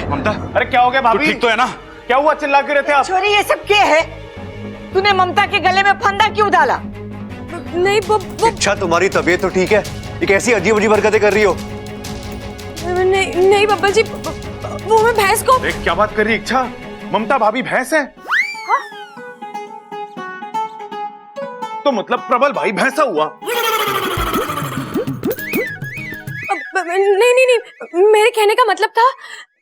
ममता, अरे क्या हो गया भाभी? ठीक तो है ना? क्या हुआ, चिल्ला क्यों रहे थे आप? छोरी ये सब क्या है? तूने ममता के गले में फंदा क्यों डाला? नहीं वो इच्छा, तुम्हारी तबीयत तो ठीक है? ये कैसी अजीब अजीब हरकतें कर रही हो? नहीं नहीं बब्बा जी, वो मैं भैंस को। देख क्या बात कर रही इच्छा, ममता भाभी भैंस है? तो मतलब प्रबल भाई भैंसा हुआ? नहीं नहीं नहीं, मेरे कहने का मतलब था,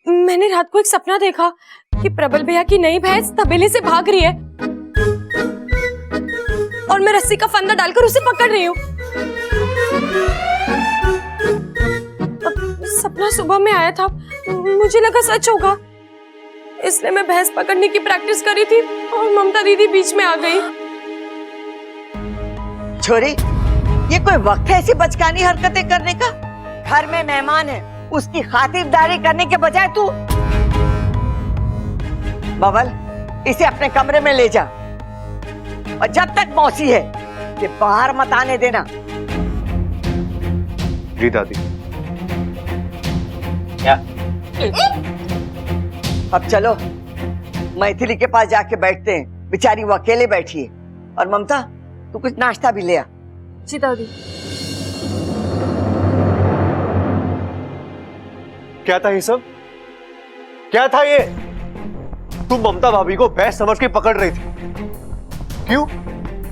मैंने रात को एक सपना देखा कि प्रबल भैया की नई भैंस तबेले से भाग रही है और मैं रस्सी का फंदा डालकर उसे पकड़ रही हूँ। सपना सुबह में आया था, मुझे लगा सच होगा, इसलिए मैं भैंस पकड़ने की प्रैक्टिस करी थी और ममता दीदी बीच में आ गई। छोरी, ये कोई वक्त है ऐसी बचकानी हरकतें करने का? घर में मेहमान है, उसकी खातिरदारी करने के बजाय तू। बबल, इसे अपने कमरे में ले जा और जब तक मौसी है ये बाहर मत आने देना। जी दादी। क्या? अब चलो मैथिली के पास जाके बैठते हैं, बेचारी वो अकेले बैठी है। और ममता, तू कुछ नाश्ता भी ले आ। जी दादी। क्या था ये सब? क्या था ये? तुम ममता भाभी को भैंस समझ के पकड़ रही थी, क्यों?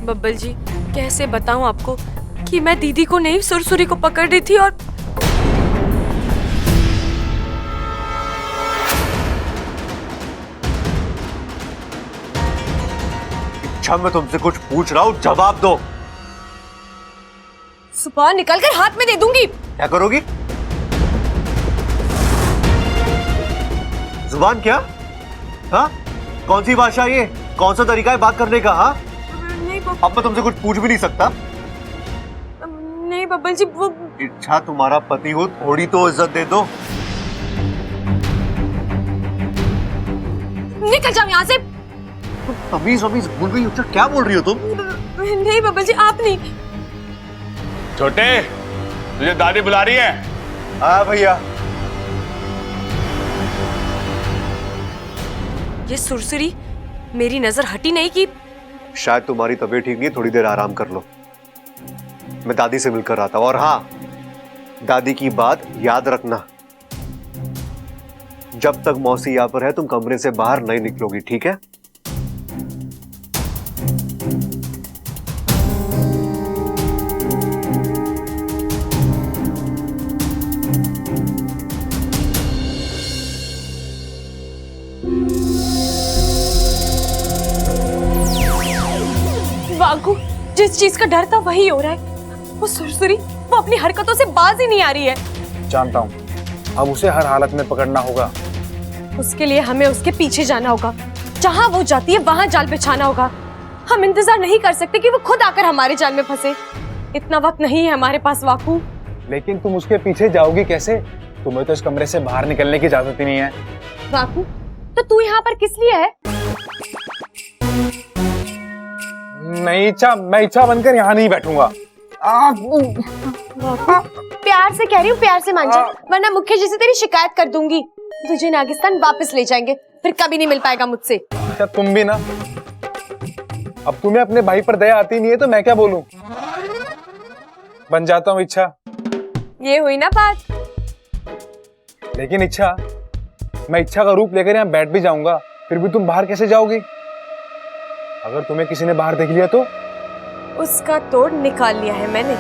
बब्बल जी, कैसे बताऊं आपको कि मैं दीदी को नहीं, सुरसुरी को पकड़ रही थी। और इच्छा, मैं तुमसे कुछ पूछ रहा हूँ, जवाब दो। सुबह निकलकर हाथ में दे दूंगी। क्या करोगी? जुबान क्या? हाँ? कौन सी भाषा ये? कौन सा तरीका है बात करने का? हाँ? नहीं अब मैं तुमसे कुछ पूछ भी नहीं सकता। नहीं बब्बल जी, वो इच्छा, तुम्हारा पति हो, थोड़ी तो इज्जत दे दो। निकल जाओ यहाँ से। तमीज वमीज भूल गई हो? क्या बोल रही हो तुम? नहीं बब्बल जी, आप नहीं। छोटे, तुझे दादी बुला रही है। हाँ भैया। ये सुरसुरी मेरी नजर हटी नहीं कि शायद तुम्हारी तबीयत ठीक नहीं है, थोड़ी देर आराम कर लो। मैं दादी से मिलकर आता हूँ। और हाँ, दादी की बात याद रखना, जब तक मौसी यहाँ पर है तुम कमरे से बाहर नहीं निकलोगी, ठीक है? वाकू, जिस चीज का डर था वही हो रहा है। वो सुरसुरी, वो अपनी हरकतों से बाज ही नहीं आ रही है। जानता हूँ, अब उसे हर हालत में पकड़ना होगा। उसके लिए हमें उसके पीछे जाना होगा, जहाँ वो जाती है वहाँ जाल बिछाना होगा। हम इंतजार नहीं कर सकते कि वो खुद आकर हमारे जाल में फंसे। इतना वक्त नहीं है हमारे पास वाकू। लेकिन तुम उसके पीछे जाओगी कैसे? तुम्हें तो इस कमरे से बाहर निकलने की इजाजत ही नहीं है। वाकू, तो तू यहाँ पर किस लिए है? नहीं इच्छा, मैं इच्छा बनकर यहाँ नहीं बैठूंगा। प्यार से कह रही हूँ, प्यार से मान जा, वरना मुखिया जी से तेरी शिकायत कर दूंगी। तुझे नागिस्तान वापस ले जाएंगे, फिर कभी नहीं मिल पाएगा मुझसे। क्या तुम भी ना? अब तुम्हें अपने भाई पर दया आती नहीं है तो मैं क्या बोलूं? बन जाता हूँ इच्छा। ये हुई ना बात। लेकिन इच्छा, मैं इच्छा का रूप लेकर यहाँ बैठ भी जाऊंगा, फिर भी तुम बाहर कैसे जाओगी? अगर तुम्हें किसी ने बाहर देख लिया तो? उसका तोड़ निकाल लिया है मैंने।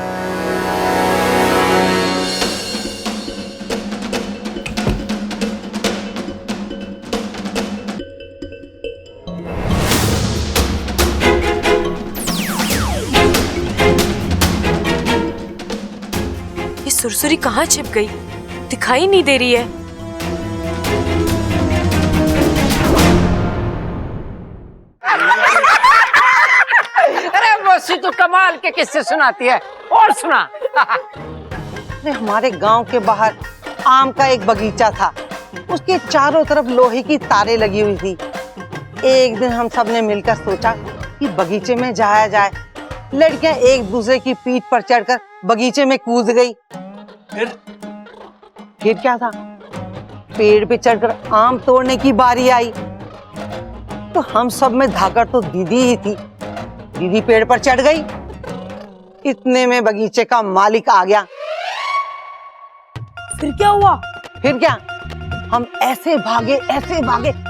ये सुरसुरी कहाँ छिप गई? दिखाई नहीं दे रही है। तो कमाल के किस्से सुनाती है। और सुना। हमारे गांव के बाहर आम का एक बगीचा था, उसके चारों तरफ लोहे की तारें लगी हुई थी। एक दिन हम सब ने मिलकर सोचा कि बगीचे में जाया जाए। लड़कियां एक दूसरे की पीठ पर चढ़कर बगीचे में कूद गई। फिर क्या था, पेड़ पे चढ़कर आम तोड़ने की बारी आई तो हम सब में धाकर तो दीदी ही थी। दीदी पेड़ पर चढ़ गई, इतने में बगीचे का मालिक आ गया। फिर क्या हुआ? फिर क्या, हम ऐसे भागे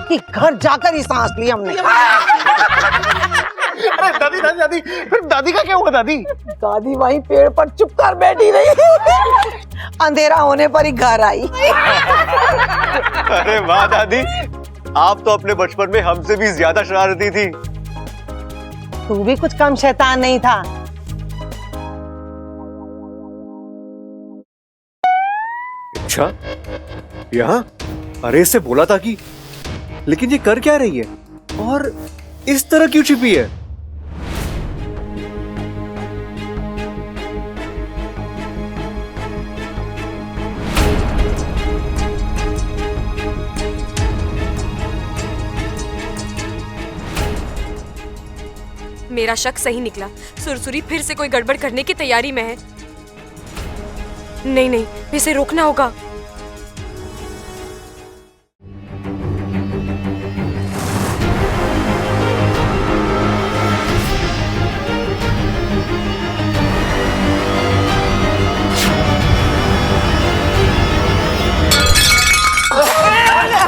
कि घर जाकर ही सांस ली हमने। अरे दादी दादी दादी, फिर दादी का क्या हुआ दादी? दादी वहीं पेड़ पर चुप कर बैठी रही। अंधेरा होने पर ही घर आई। अरे वाह दादी, आप तो अपने बचपन में हमसे भी ज्यादा शरारती थी। तू भी कुछ कम शैतान नहीं था। अच्छा, यहाँ? अरे इससे बोला था कि, लेकिन ये कर क्या रही है और इस तरह क्यों छिपी है? मेरा शक सही निकला। सुरसुरी फिर से कोई गड़बड़ करने की तैयारी में है। नहीं, इसे रोकना होगा।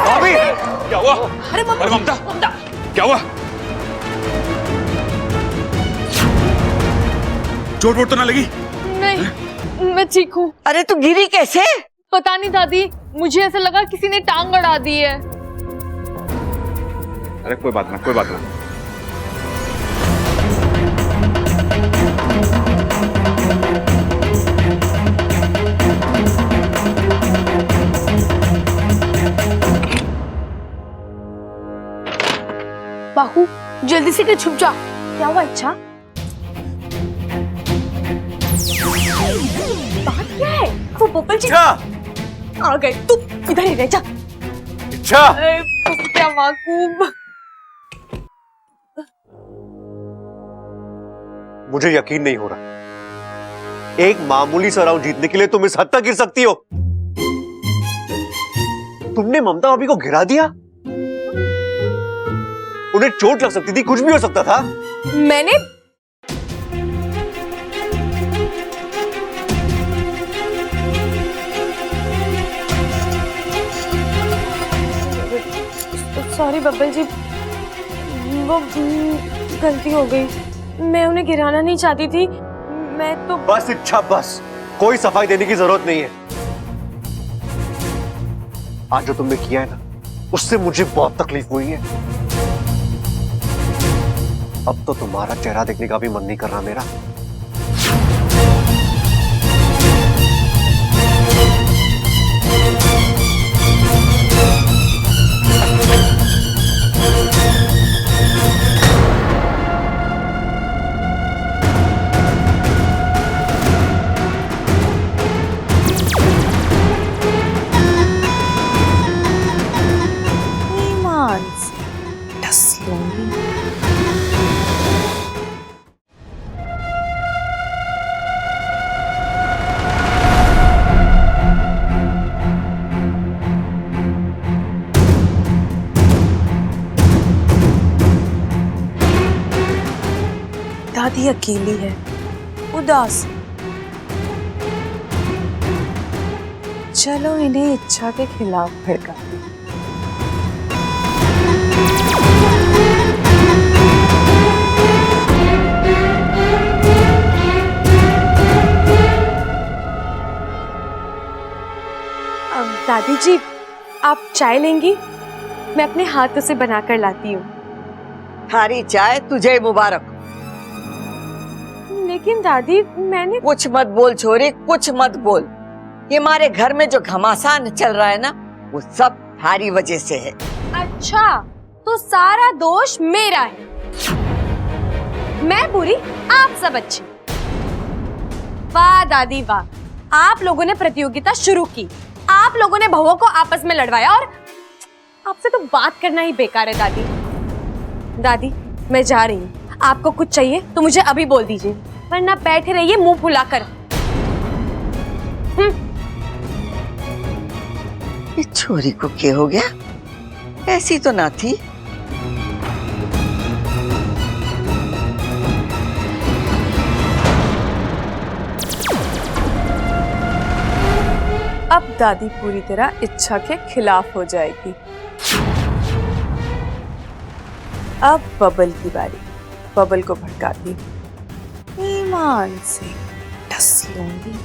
भाभी, क्या हुआ? अरे ममता, क्या हुआ? चोट वोट तो ना लगी? नहीं, मैं ठीक हूँ। अरे तू गिरी कैसे? पता नहीं दादी, मुझे ऐसा लगा किसी ने टांग अड़ा दी है। अरे कोई बात ना, कोई बात ना। बाहू, जल्दी से छुप जा। क्या हुआ? अच्छा, बात क्या है? वो बबल जी आ गए। तू इधर ही रह जा। अच्छा, क्या माकूब। मुझे यकीन नहीं हो रहा, एक मामूली सा राउंड जीतने के लिए तुम इस हद तक गिर सकती हो? तुमने ममता भाभी को गिरा दिया? उन्हें चोट लग सकती थी, कुछ भी हो सकता था। मैंने सॉरी बब्बल जी, वो गलती हो गई। मैं उन्हें गिराना नहीं चाहती थी। मैं तो बस इच्छा, बस कोई सफाई देने की जरूरत नहीं है। आज जो तुमने किया है ना, उससे मुझे बहुत तकलीफ हुई है। अब तो तुम्हारा चेहरा देखने का भी मन नहीं कर रहा मेरा। दादी अकेली है, उदास। चलो इन्हें इच्छा के खिलाफ भड़काते हैं। दादी जी, आप चाय लेंगी? मैं अपने हाथों से बनाकर लाती हूँ। थारी चाय तुझे मुबारक। लेकिन दादी, मैंने कुछ मत बोल छोरी, कुछ मत बोल। ये हमारे घर में जो घमासान चल रहा है ना, वो सब थारी वजह से है। अच्छा, तो सारा दोष मेरा है। मैं बुरी, आप सब अच्छे। वाह दादी वाह, आप लोगों ने प्रतियोगिता शुरू की, आप लोगों ने बहुओं को आपस में लड़वाया, और आपसे तो बात करना ही बेकार है दादी। दादी, मैं जा रही हूँ। आपको कुछ चाहिए तो मुझे अभी बोल दीजिए, वरना बैठे रहिए मुंह फुलाकर। ये छोरी को क्या हो गया? ऐसी तो ना थी। अब दादी पूरी तरह इच्छा के खिलाफ हो जाएगी। अब बबल की बारी। बबल को भड़काती ईमान से डस लूंगी।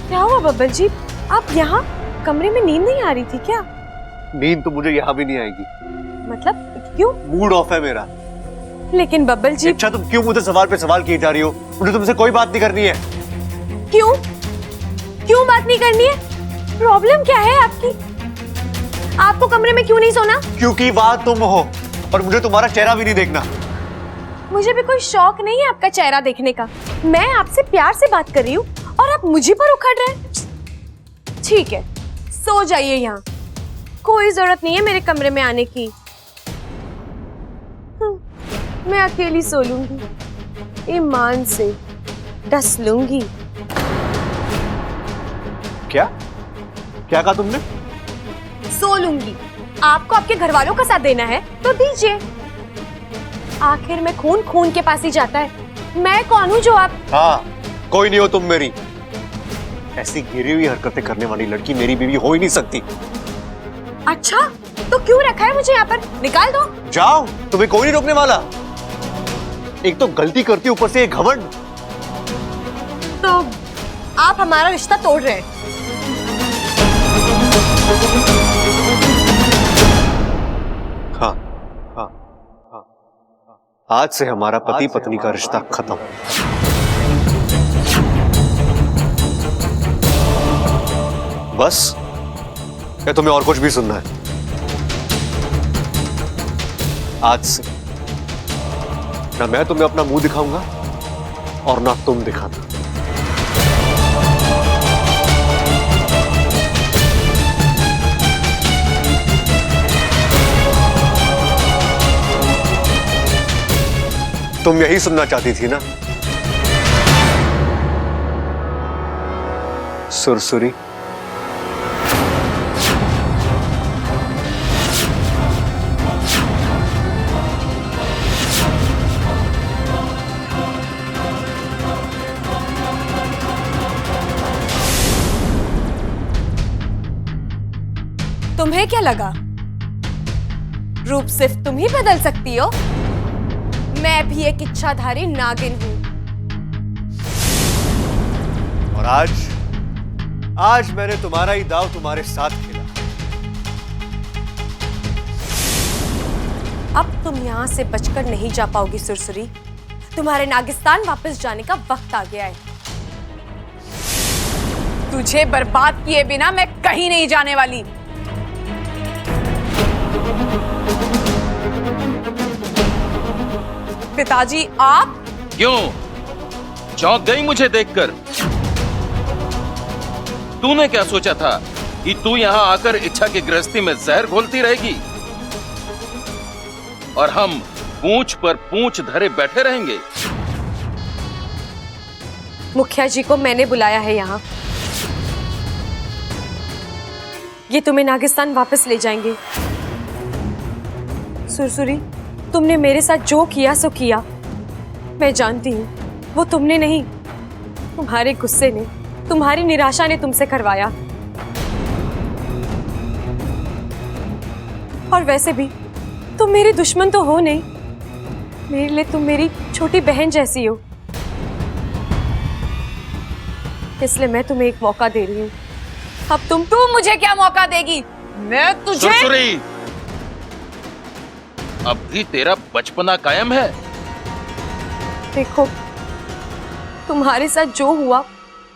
क्या हुआ बब्बल जी? आप यहाँ कमरे में नींद नहीं आ रही थी क्या? नींद तो मुझे यहाँ भी नहीं आएगी। मतलब क्यों? मूड ऑफ है मेरा। लेकिन बब्बल जी अच्छा तुम क्यों मुझे सवाल पे सवाल किए जा रही हो? मुझे तुमसे कोई बात नहीं करनी है। क्यों? क्यों बात नहीं करनी है? प्रॉब्लम क्या है आपकी? आपको कमरे में क्यों नहीं सोना? क्योंकि वहां तुम हो और मुझे तुम्हारा चेहरा भी नहीं देखना। मुझे भी कोई शौक नहीं है आपका चेहरा देखने का। मैं आपसे प्यार से बात कर रही हूँ और आप मुझे पर उखड़ रहे हैं। ठीक है, सो जाइए यहाँ। कोई जरूरत नहीं है मेरे कमरे में आने की। मैं अकेली सो लूंगी, ईमान से डस लूंगी। क्या क्या कहा तुमने? सो लूंगी। आपको आपके घर वालों का साथ देना है तो दीजिए। आखिर में खून खून के पास ही जाता है। मैं कौन हूँ जो आप? हाँ, कोई नहीं हो तुम मेरी। ऐसी गिरी हुई हरकतें करने वाली लड़की मेरी बीवी हो ही नहीं सकती। अच्छा, तो क्यों रखा है मुझे यहाँ पर? निकाल दो। जाओ, तुम्हें कोई नहीं रोकने वाला। एक तो गलती करती ऊपर से एक घमंड। तो आप हमारा रिश्ता तोड़ रहे हैं। हाँ, हाँ, हाँ, आज से हमारा पति पत्नी का रिश्ता खत्म। बस या तुम्हें और कुछ भी सुनना है? आज से ना मैं तुम्हें अपना मुंह दिखाऊंगा और ना तुम दिखाना। तुम यही सुनना चाहती थी ना? सुरसुरी। तुम्हें क्या लगा रूप सिर्फ तुम ही बदल सकती हो? मैं भी एक इच्छाधारी नागिन हूं। और आज मैंने तुम्हारा ही दाव तुम्हारे साथ खेला। अब तुम यहां से बचकर नहीं जा पाओगी सुरसुरी। तुम्हारे नागिस्तान वापस जाने का वक्त आ गया है। तुझे बर्बाद किए बिना मैं कहीं नहीं जाने वाली। पिताजी आप क्यों चौंक गई मुझे देखकर? तूने क्या सोचा था कि तू यहां आकर इच्छा की गृहस्थी में जहर घोलती रहेगी और हम पूंछ पर पूंछ धरे बैठे रहेंगे? मुखिया जी को मैंने बुलाया है यहाँ। ये तुम्हें नागिस्तान वापस ले जाएंगे। सुरसुरी, तुमने मेरे साथ जो किया सो किया। मैं जानती हूँ वो तुमने नहीं, तुम्हारे गुस्से ने, तुम्हारी निराशा ने तुमसे करवाया। और वैसे भी तुम मेरी दुश्मन तो हो नहीं। मेरे लिए तुम मेरी छोटी बहन जैसी हो। इसलिए मैं तुम्हें एक मौका दे रही हूँ। अब तुम मुझे क्या मौका देगी? मैं तुझे सुरसुरी, अब भी तेरा बचपना कायम है? देखो, तुम्हारे साथ जो हुआ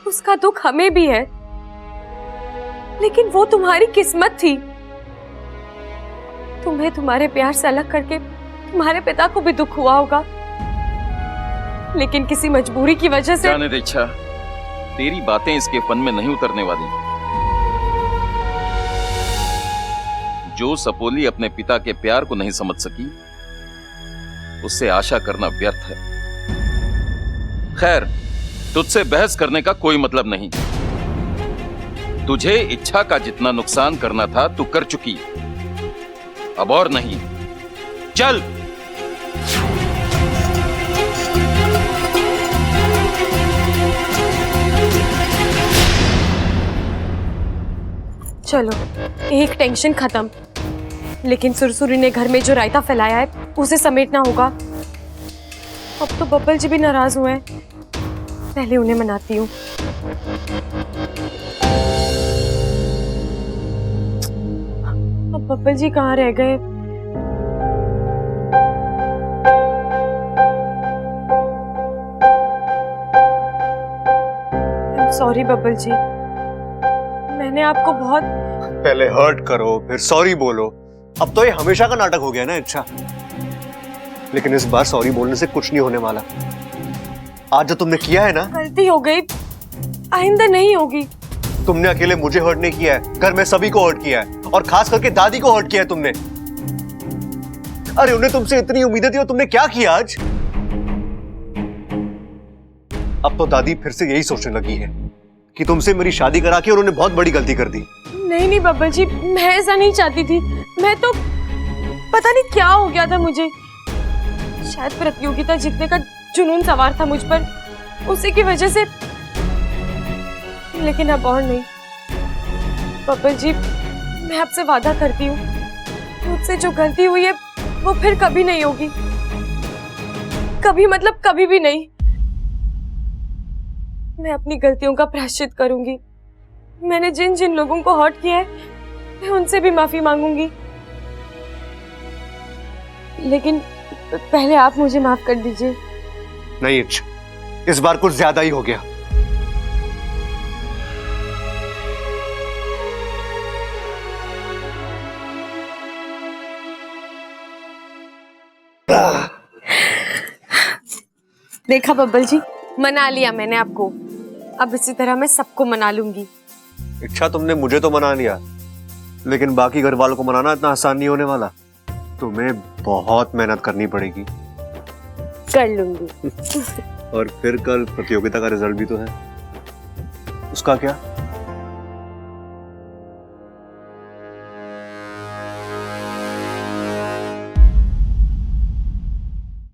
उसका दुख हमें भी है, लेकिन वो तुम्हारी किस्मत थी। तुम्हें तुम्हारे प्यार से अलग करके तुम्हारे पिता को भी दुख हुआ होगा, लेकिन किसी मजबूरी की वजह से। जाने दे इच्छा, तेरी बातें इसके फन में नहीं उतरने वाली। जो सपोली अपने पिता के प्यार को नहीं समझ सकी, उससे आशा करना व्यर्थ है। खैर, तुझसे बहस करने का कोई मतलब नहीं। तुझे इच्छा का जितना नुकसान करना था तू कर चुकी, अब और नहीं। चल। चलो, एक टेंशन खत्म। लेकिन सुरसुरी ने घर में जो रायता फैलाया है उसे समेटना होगा। अब तो बब्बल जी भी नाराज हुए हैं, पहले उन्हें मनाती हूँ। अब बब्बल जी कहाँ रह गए? सॉरी बब्बल जी, मैंने आपको बहुत। पहले हर्ट करो फिर सॉरी बोलो। अब तो ये हमेशा का नाटक हो गया ना इच्छा। लेकिन इस बार सॉरी बोलने से कुछ नहीं होने वाला। आज जो तुमने किया है ना, गलती हो गई, आइंदा नहीं होगी। तुमने अकेले मुझे हर्ट नहीं किया है, घर में सभी को हर्ट किया है, और खास करके दादी को हर्ट किया है तुमने। अरे उन्हें तुमसे इतनी उम्मीदें थी और तुमने क्या किया आज? अब तो दादी फिर से यही सोचने लगी है कि तुमसे मेरी शादी करा के उन्होंने बहुत बड़ी गलती कर दी। नहीं नहीं बब्बल जी, मैं ऐसा नहीं चाहती थी। मैं तो पता नहीं क्या हो गया था मुझे। शायद प्रतियोगिता जीतने का जुनून सवार था मुझ पर, उसी की वजह से। लेकिन अब और नहीं बब्बल जी, मैं आपसे वादा करती हूँ, मुझसे जो गलती हुई है वो फिर कभी नहीं होगी। कभी मतलब कभी भी नहीं। मैं अपनी गलतियों का प्रायश्चित करूंगी। मैंने जिन जिन लोगों को हर्ट किया है, मैं उनसे भी माफी मांगूंगी। लेकिन पहले आप मुझे माफ कर दीजिए। नहीं इच्छा, इस बार कुछ ज्यादा ही हो गया। देखा बब्बल जी, मना लिया मैंने आपको। अब इसी तरह मैं सबको मना लूंगी। इच्छा, तुमने मुझे तो मना लिया, लेकिन बाकी घर वालों को मनाना इतना आसान नहीं होने वाला। तुम्हें बहुत मेहनत करनी पड़ेगी। कर लूंगी। और फिर कल प्रतियोगिता का रिजल्ट भी तो है, उसका क्या?